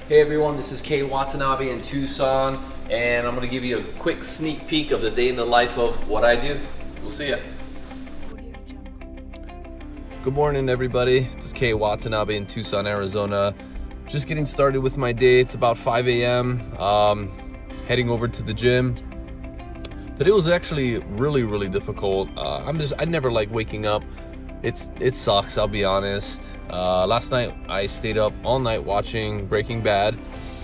Hey everyone, this is Kei Watanabe in Tucson, and I'm going to give you a quick sneak peek of the day in the life of what I do. We'll see ya. Good morning everybody, this is Kei Watanabe in Tucson, Arizona. Just getting started with my day. It's about 5 a.m. Heading over to the gym. Today was actually really difficult. I never like waking up. It sucks, I'll be honest. Last night I stayed up all night watching Breaking Bad.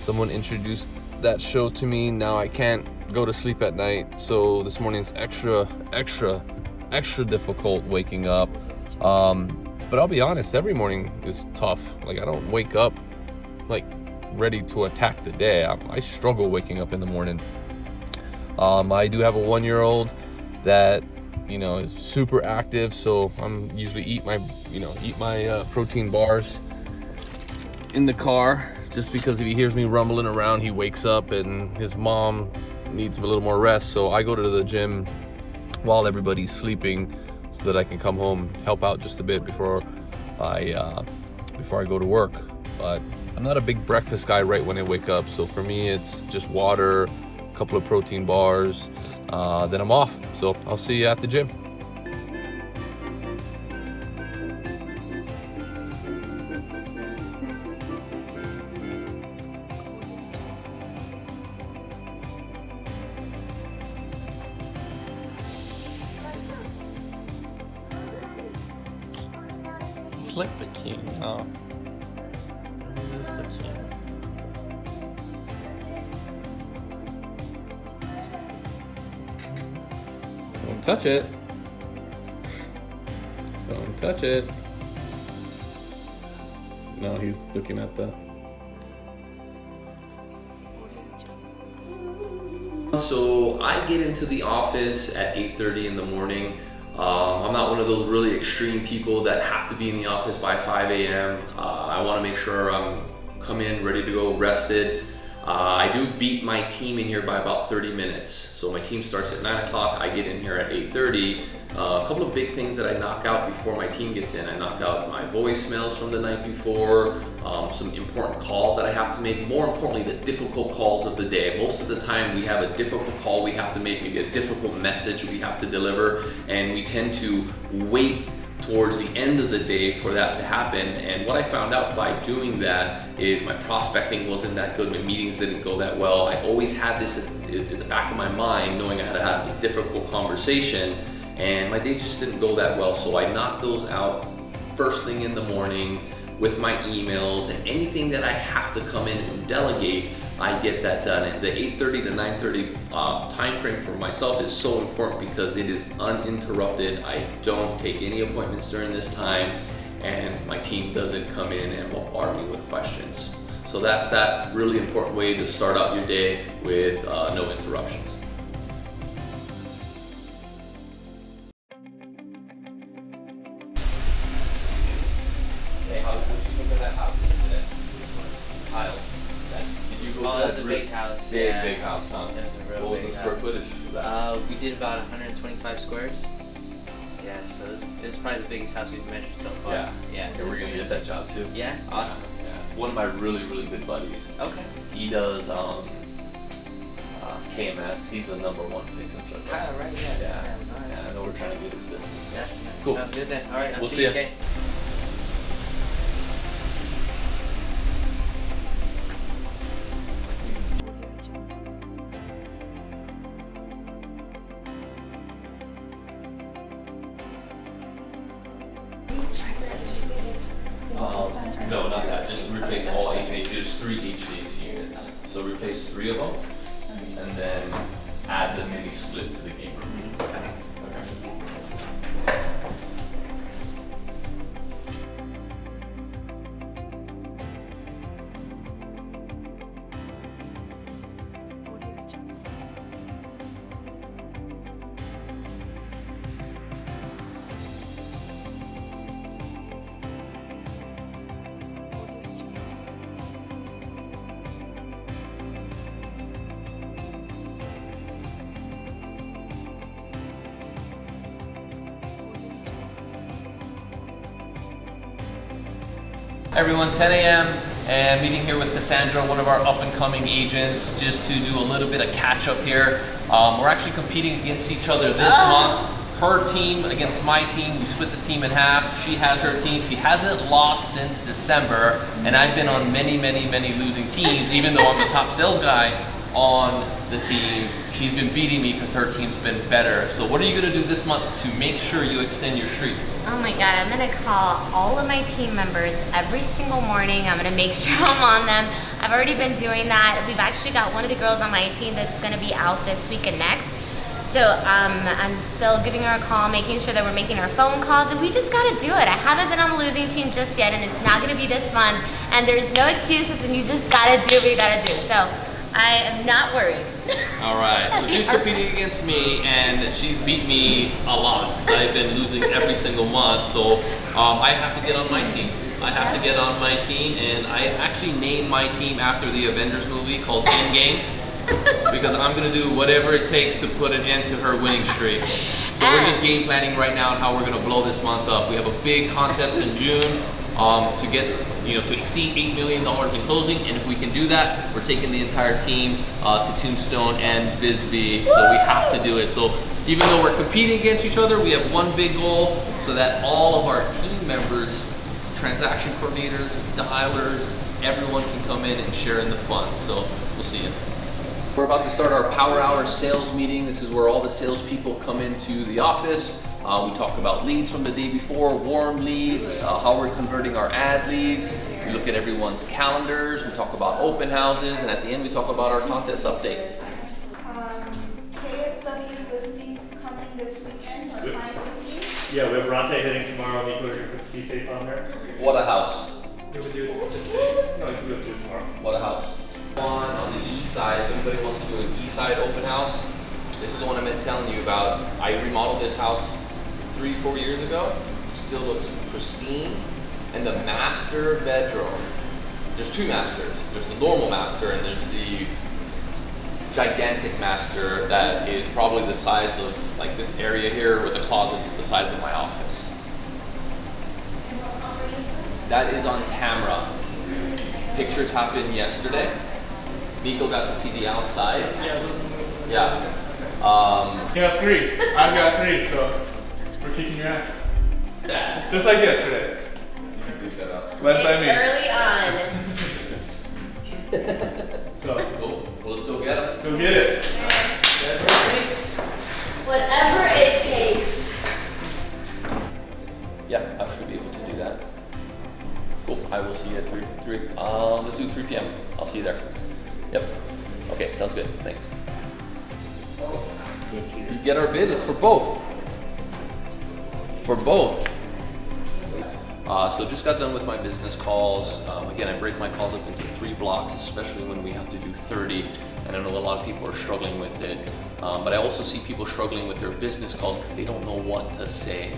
Someone introduced that show to me. Now I can't go to sleep at night, so this morning's extra difficult waking up. But I'll be honest, every morning is tough. Like, I don't wake up like ready to attack the day. I struggle waking up in the morning. I do have a 1-year-old that is super active, so I'm usually eat my protein bars in the car, just because if he hears me rumbling around, he wakes up and his mom needs a little more rest. So I go to the gym while everybody's sleeping so that I can come home, help out just a bit before I go to work. But I'm not a big breakfast guy right when I wake up, so for me it's just water, a couple of protein bars, then I'm off. So I'll see you at the gym. Flip the king. Oh. Don't touch it. Don't touch it. No, he's looking at the... So I get into the office at 8:30 in the morning. I'm not one of those really extreme people that have to be in the office by 5 a.m. I want to make sure I'm come in ready to go, rested. I do beat my team in here by about 30 minutes. So my team starts at 9 o'clock, I get in here at 8:30. A couple of big things that I knock out before my team gets in. I knock out my voicemails from the night before, some important calls that I have to make, more importantly, the difficult calls of the day. Most of the time we have a difficult call we have to make, maybe a difficult message we have to deliver, and we tend to wait towards the end of the day for that to happen. And what I found out by doing that is my prospecting wasn't that good, my meetings didn't go that well. I always had this at the back of my mind, knowing I had to have a difficult conversation, and my day just didn't go that well. So I knocked those out first thing in the morning with my emails, and anything that I have to come in and delegate, I get that done. The 8:30 to 9:30 time frame for myself is so important because it is uninterrupted. I don't take any appointments during this time, and my team doesn't come in and bombard me with questions. So that's that really important way to start out your day with no interruptions. Hey, how would you think of that house today? Kyle. Oh, that was a big house. Big house, huh? It was a real What was big the square house. footage for that? We did about 125 squares. Yeah, so it was probably the biggest house we've measured so far. Yeah. And we're gonna get that job too. Yeah, awesome. Yeah. It's one of my really good buddies. Okay. He does KMS. He's the #1 fix and flip. Kyle, right? Yeah. Yeah, I know we're trying to get his business. Yeah. Cool. Sounds good then. All right, I'll We'll see see you. ya. Kay. No, not that. Just replace all HVAC. There's 3 HVAC units. So replace 3 of them, and then add the mini split to the game room. Okay. Everyone, 10 a.m. and meeting here with Cassandra, one of our up-and-coming agents, just to do a little bit of catch-up here. We're actually competing against each other this month. Her team against my team. We split the team in half. She has her team. She hasn't lost since December, and I've been on many losing teams, even though I'm the top sales guy on the team. She's been beating me because her team's been better. So what are you gonna do this month to make sure you extend your streak? Oh my God, I'm gonna call all of my team members every single morning. I'm gonna make sure I'm on them. I've already been doing that. We've actually got one of the girls on my team that's gonna be out this week and next. So I'm still giving her a call, making sure that we're making our phone calls, and we just gotta do it. I haven't been on the losing team just yet, and it's not gonna be this month, and there's no excuses, and you just gotta do what you gotta do. So I am not worried. All right, so she's competing against me, and she's beat me a lot. I've been losing every single month, so I have to get on my team. I have to get on my team, and I actually named my team after the Avengers movie called Endgame. Because I'm gonna do whatever it takes to put an end to her winning streak. So we're just game planning right now on how we're gonna blow this month up. We have a big contest in June to get, to exceed $8 million in closing, and if we can do that, we're taking the entire team to Tombstone and Bisbee. So we have to do it. So even though we're competing against each other, we have one big goal, so that all of our team members, transaction coordinators, dialers, everyone can come in and share in the fun. So we'll see you. We're about to start our Power Hour sales meeting. This is where all the salespeople come into the office. We talk about leads from the day before, warm leads, how we're converting our ad leads. We look at everyone's calendars. We talk about open houses, and at the end we talk about our contest update. KSW listings coming this weekend, or client listings? Yeah, we have Ronte hitting tomorrow. Nico, you could be safe on there. What a house. We would do it today. No, we would do it tomorrow. What a house. On the east side, if anybody wants to do an east side open house, this is the one I've been telling you about. I remodeled this house 3-4 years ago. It still looks pristine. And the master bedroom, there's two masters. There's the normal master and there's the gigantic master that is probably the size of like this area here, where the closet's the size of my office. That is on Tamra. Pictures happened yesterday. Nico got to see the outside. Yeah. You have 3. I've got 3, so we're kicking your ass. Yeah. Just like yesterday. Led by me. Early on. So, Cool. Well, let's go get him. go get it. Whatever it takes. Yeah, I should be able to do that. Cool. I will see you at 3. Let's do 3 p.m. I'll see you there. Yep. Okay, sounds good. Thanks. You get our bid. It's for both. For both. So just got done with my business calls. Again, I break my calls up into 3 blocks, especially when we have to do 30. And I know a lot of people are struggling with it. But I also see people struggling with their business calls because they don't know what to say.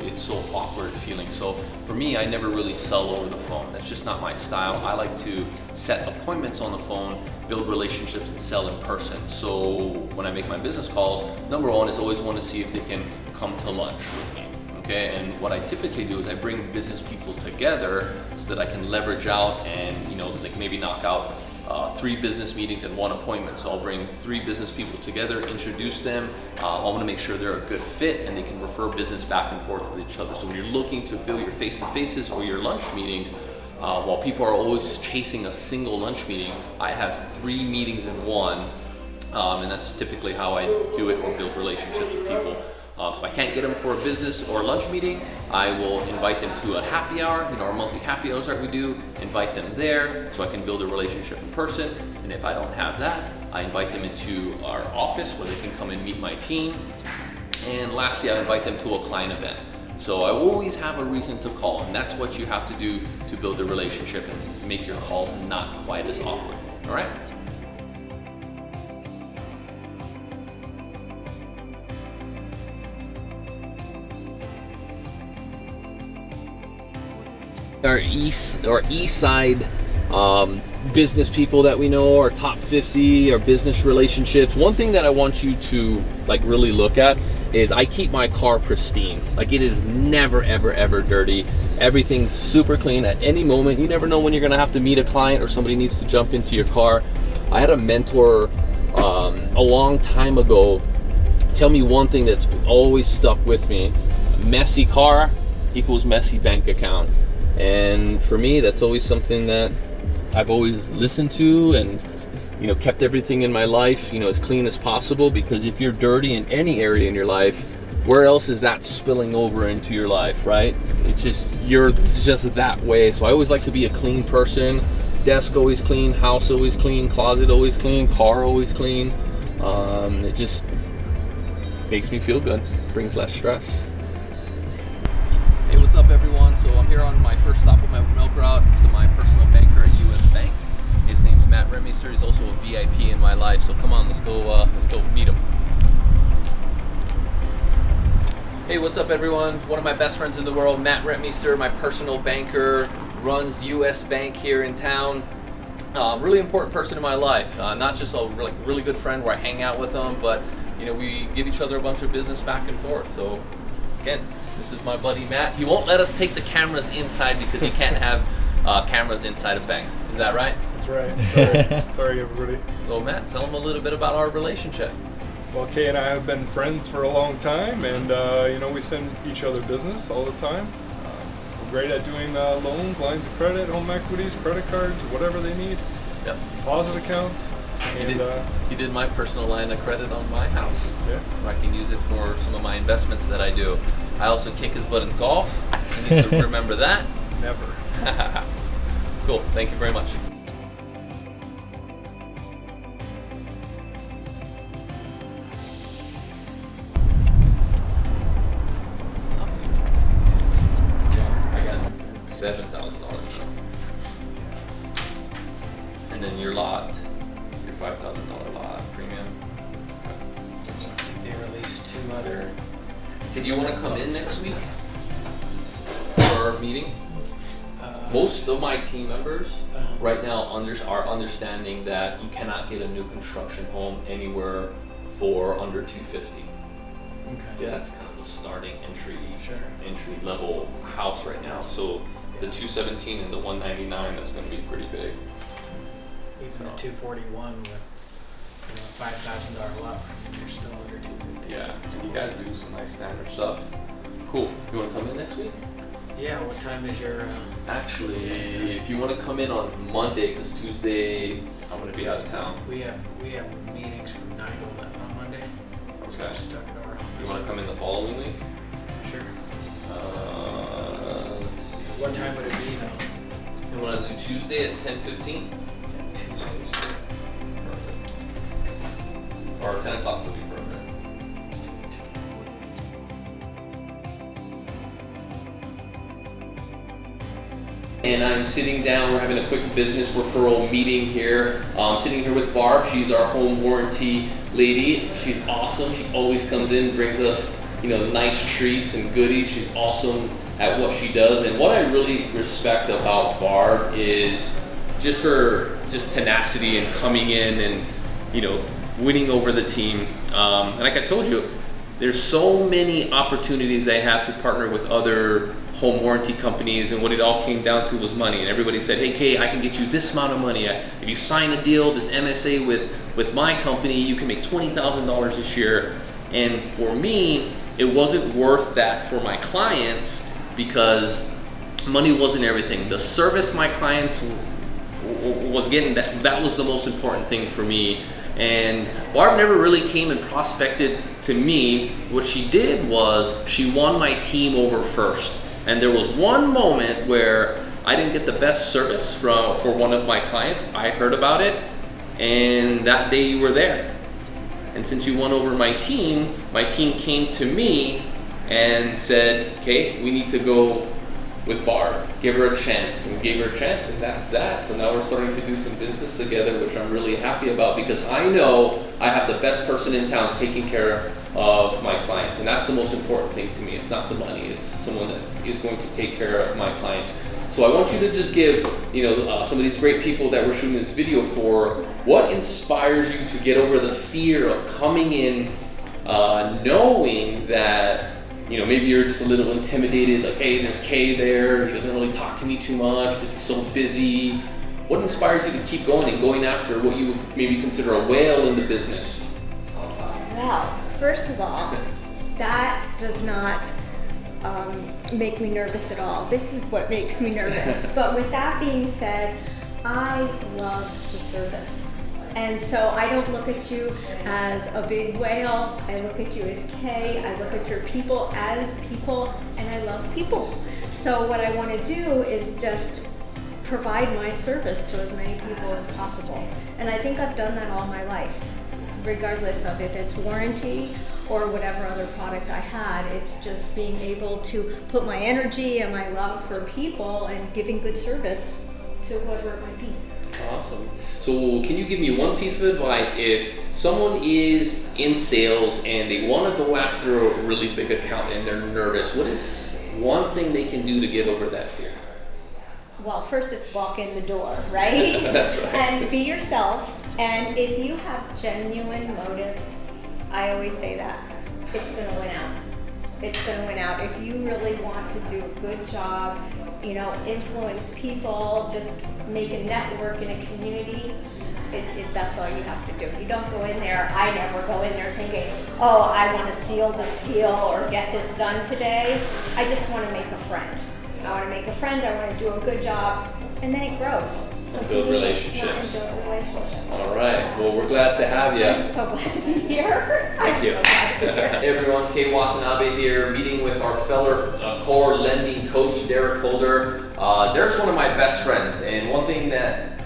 It's so awkward feeling. So for me, I never really sell over the phone. That's just not my style. I like to set appointments on the phone, build relationships, and sell in person. So when I make my business calls, number one is always want to see if they can come to lunch with me. Okay, and what I typically do is I bring business people together so that I can leverage out and they can maybe knock out 3 business meetings in 1 appointment. So I'll bring 3 business people together, introduce them. I want to make sure they're a good fit and they can refer business back and forth with each other. So when you're looking to fill your face-to-faces or your lunch meetings, while people are always chasing a single lunch meeting, I have 3 meetings in 1, and that's typically how I do it or build relationships with people. So if I can't get them for a business or a lunch meeting, I will invite them to a happy hour, our monthly happy hours that we do, invite them there so I can build a relationship in person. And if I don't have that, I invite them into our office where they can come and meet my team. And lastly, I invite them to a client event. So I always have a reason to call, and that's what you have to do to build a relationship and make your calls not quite as awkward, all right? Our east side business people that we know, our top 50, our business relationships. One thing that I want you to really look at is I keep my car pristine. Like, it is never, ever, ever dirty. Everything's super clean at any moment. You never know when you're gonna have to meet a client or somebody needs to jump into your car. I had a mentor a long time ago tell me one thing that's always stuck with me. Messy car equals messy bank account. And for me, that's always something that I've always listened to and, you know, kept everything in my life, you know, as clean as possible, because if you're dirty in any area in your life, where else is that spilling over into your life, right? It's just, you're just that way. So I always like to be a clean person. Desk always clean, house always clean, closet always clean, car always clean. It just makes me feel good, brings less stress. Hey, what's up everyone? So I'm here on my first stop on my milk route to my personal banker at US Bank. His name's Matt Rettmeister. He's also a VIP in my life. So come on, let's go meet him. Hey, what's up everyone? One of my best friends in the world, Matt Rettmeister, my personal banker, runs US Bank here in town. Really important person in my life. Not just a really good friend where I hang out with him, but you know, we give each other a bunch of business back and forth. So again, this is my buddy Matt. He won't let us take the cameras inside because he can't have cameras inside of banks. Is that right? That's right. Sorry everybody. So Matt, tell him a little bit about our relationship. Well, Kay and I have been friends for a long time, and you know, we send each other business all the time. We're great at doing loans, lines of credit, home equities, credit cards, whatever they need. Yep. Deposit accounts. He did my personal line of credit on my house. Yeah. Where I can use it for some of my investments that I do. I also kick his butt in golf. He needs to remember that. Never. Cool. Thank you very much. I got $7,000 now. And then your lot, your $5,000 lot premium. They released 2 other. Did you want to come in next week for our meeting? Most of my team members right now are understanding that you cannot get a new construction home anywhere for under $250,000. Okay. Yeah, that's kind of the starting entry level house right now. So the 217 and the 199, that's going to be pretty big. Even the 241 with, you know, $5,000 lot, you're still under 250. Yeah, you guys do some nice standard stuff. Cool. You want to come in next week? Yeah. What time is your? Actually, if you want to come in on Monday, because Tuesday I'm going to be out of town. We have meetings from 9 to 11 on Monday. Okay. I'm stuck at our office. You want to come in the following week? Sure. Let's see. What time would it be though? You want to do Tuesday at 10:15? Tuesdays. Perfect. Or 10 o'clock would be perfect. And I'm sitting down, we're having a quick business referral meeting here. I'm sitting here with Barb. She's our home warranty lady. She's awesome. She always comes in, brings us, you know, nice treats and goodies. She's awesome at what she does. And what I really respect about Barb is just her tenacity and coming in and, you know, winning over the team. And like I told you, there's so many opportunities they have to partner with other home warranty companies, and what it all came down to was money. And everybody said, hey Kay, I can get you this amount of money. If you sign a deal, this MSA with my company, you can make $20,000 this year. And for me, it wasn't worth that for my clients because money wasn't everything. The service my clients was getting, that was the most important thing for me. And Barb never really came and prospected to me. What she did was she won my team over first. And there was one moment where I didn't get the best service for one of my clients. I heard about it, and that day you were there. And since you won over my team came to me and said, okay, we need to go with Barb. Give her a chance. And we gave her a chance, and that's that. So now we're starting to do some business together, which I'm really happy about because I know I have the best person in town taking care of my clients, and that's the most important thing to me. It's not the money, it's someone that is going to take care of my clients. So I want you to just give, you know, some of these great people that we're shooting this video for, what inspires you to get over the fear of coming in knowing that, you know, maybe you're just a little intimidated, like, hey, there's Kay there, he doesn't really talk to me too much because he's so busy. What inspires you to keep going and going after what you would maybe consider a whale in the business? Well, first of all, that does not make me nervous at all. This is what makes me nervous. But with that being said, I love the service. And so I don't look at you as a big whale. I look at you as Kay. I look at your people as people, and I love people. So what I want to do is just provide my service to as many people as possible. And I think I've done that all my life, regardless of if it's warranty or whatever other product I had. It's just being able to put my energy and my love for people and giving good service to whoever it might be. Awesome. So can you give me one piece of advice if someone is in sales and they want to go after a really big account and they're nervous? What is one thing they can do to get over that fear? Well, first it's walk in the door, right? That's right. And be yourself. And if you have genuine motives, I always say that, it's going to win out. It's going to win out. If you really want to do a good job, you know, influence people, just make a network in a community, that's all you have to do. You don't go in there, I never go in there thinking, oh, I want to seal this deal or get this done today. I just want to make a friend. I want to make a friend, I want to do a good job, and then it grows. So Build to me, relationships. It's not build relationships. All right. Well, we're glad to have you. I'm so glad to be here. Thank you. I'm so glad to be here. Hey everyone, Kay Watanabe here, meeting with our fellow core lending coach, Derek Holder. Derek's one of my best friends, and one thing that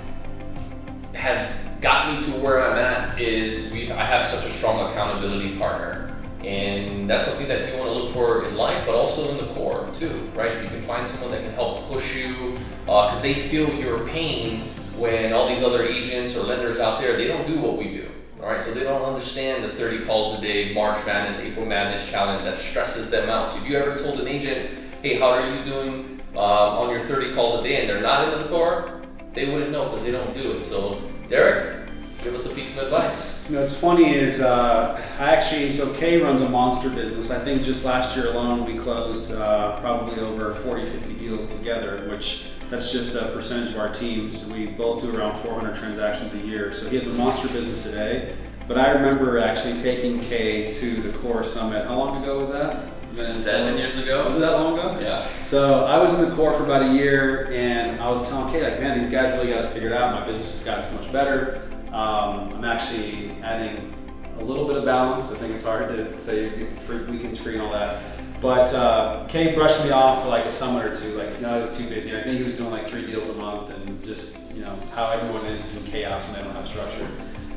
has got me to where I'm at is I have such a strong accountability partner. And that's something that you want to look for in life, but also in the core too, right? If you can find someone that can help push you, because they feel your pain when all these other agents or lenders out there, they don't do what we do, all right? So they don't understand the 30 calls a day, March Madness, April Madness challenge that stresses them out. So if you ever told an agent, hey, how are you doing on your 30 calls a day, and they're not into the core, they wouldn't know because they don't do it. So Derek, give us a piece of advice. You know, what's funny is so Kay runs a monster business. I think just last year alone we closed probably over 40, 50 deals together, which that's just a percentage of our teams. We both do around 400 transactions a year. So he has a monster business today. But I remember actually taking Kay to the Core Summit. How long ago was that? 7 years ago. Was it that long ago? Yeah. So I was in the Core for about a year, and I was telling Kay, like, man, these guys really got to figure it out. My business has gotten so much better. I'm actually adding a little bit of balance. I think it's hard to say free weekends free and all that. But Kay brushed me off for like a summit or two. Like, you know, I was too busy. I think he was doing like 3 deals a month, and just, you know, how everyone is in chaos when they don't have structure.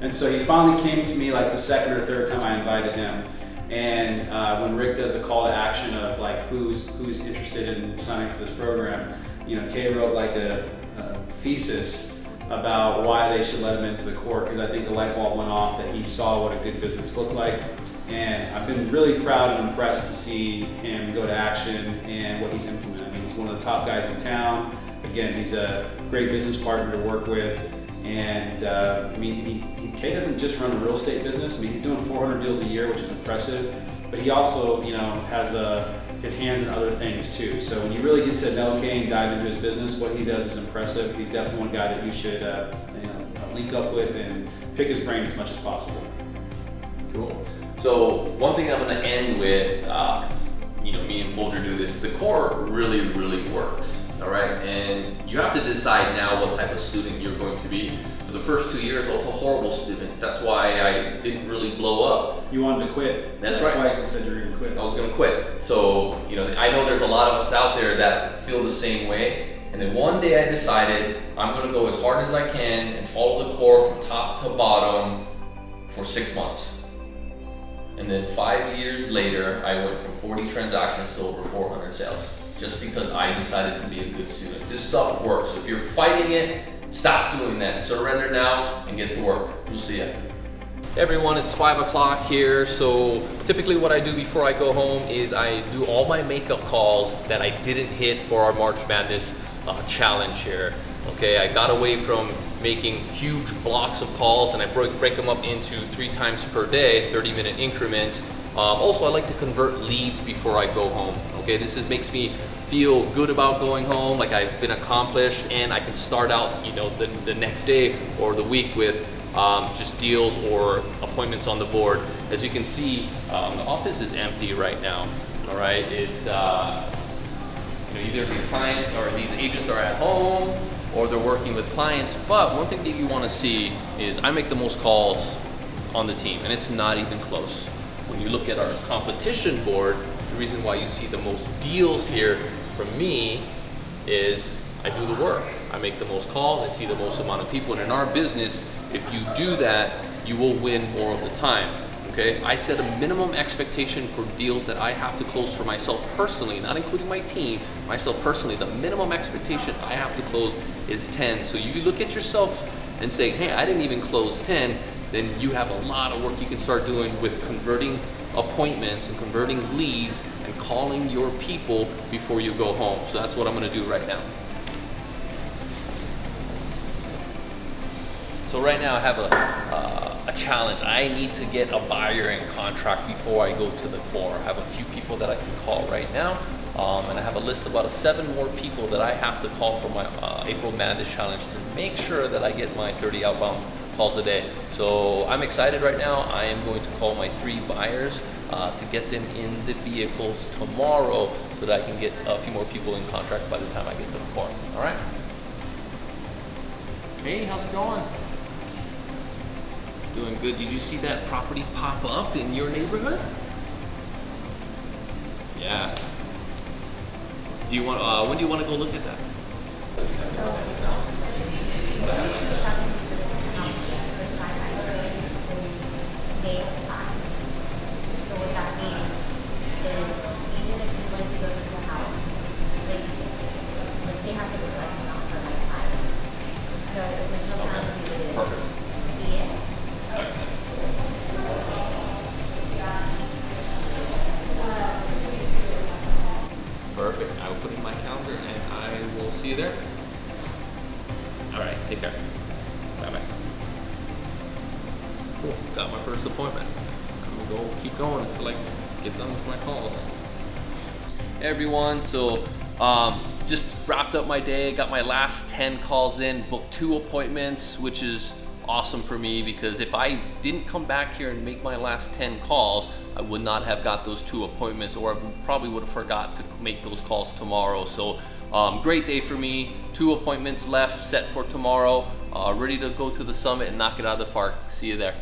And so he finally came to me like the second or third time I invited him. And when Rick does a call to action of like who's interested in signing for this program, you know, Kay wrote like a thesis about why they should let him into the Core, because I think the light bulb went off that he saw what a good business looked like. And I've been really proud and impressed to see him go to action and what he's implementing. He's one of the top guys in town. Again, he's a great business partner to work with. And I mean, Kay doesn't just run a real estate business. I mean, he's doing 400 deals a year, which is impressive. But he also, you know, has his hands in other things too. So when you really get to know Kay and dive into his business, what he does is impressive. He's definitely one guy that you should, link up with and pick his brain as much as possible. Cool. So one thing I'm going to end with, me and Boulder do this. The Core really, really works. All right, and you have to decide now what type of student you're going to be. For the first 2 years, I was a horrible student. That's why I didn't really blow up. You wanted to quit. That's right. Twice you said you were going to quit. I was going to quit. So, I know there's a lot of us out there that feel the same way. And then one day I decided I'm going to go as hard as I can and follow the Core from top to bottom for 6 months. And then 5 years later, I went from 40 transactions to over 400 sales. Just because I decided to be a good student. This stuff works. So if you're fighting it, stop doing that. Surrender now and get to work. We'll see ya. Hey everyone, it's 5 o'clock here. So typically what I do before I go home is I do all my makeup calls that I didn't hit for our March Madness challenge here. Okay, I got away from making huge blocks of calls, and I break them up into 3 times per day, 30-minute increments. Also, I like to convert leads before I go home. Okay, this makes me feel good about going home, like I've been accomplished, and I can start out, you know, the next day or the week with just deals or appointments on the board. As you can see, the office is empty right now. All right, you know, either these clients or these agents are at home or they're working with clients. But one thing that you want to see is I make the most calls on the team, and it's not even close. When you look at our competition board, the reason why you see the most deals here from me is I do the work. I make the most calls, I see the most amount of people, and in our business, if you do that, you will win more of the time. Okay, I set a minimum expectation for deals that I have to close for myself personally, not including my team, myself personally. The minimum expectation I have to close is 10. So you look at yourself and say, hey, I didn't even close 10, then you have a lot of work you can start doing with converting appointments and converting leads and calling your people before you go home. So that's what I'm gonna do right now. So right now I have a challenge. I need to get a buyer in contract before I go to the core. I have a few people that I can call right now, and I have a list of about 7 more people that I have to call for my April Madness Challenge to make sure that I get my 30 outbound calls a day. So I'm excited right now. I am going to call my 3 buyers to get them in the vehicles tomorrow so that I can get a few more people in contract by the time I get to the core. All right? Hey, how's it going? Doing good. Did you see that property pop up in your neighborhood? Yeah. Do you want? When do you want to go look at that? May 5. So what that means is even if you went to go see the house, like they have to go like an offer like 5. So if Michelle tells you to Perfect. see it. Perfect. I will put it in my calendar and I will see you there. All right. Take care. Bye bye. Cool. Got my first appointment. I'm gonna go keep going until I get done with my calls. Hey everyone. So just wrapped up my day. Got my last 10 calls in. Booked 2 appointments, which is awesome for me because if I didn't come back here and make my last 10 calls, I would not have got those 2 appointments, or I probably would have forgot to make those calls tomorrow. So great day for me. 2 appointments left set for tomorrow. Ready to go to the summit and knock it out of the park. See you there.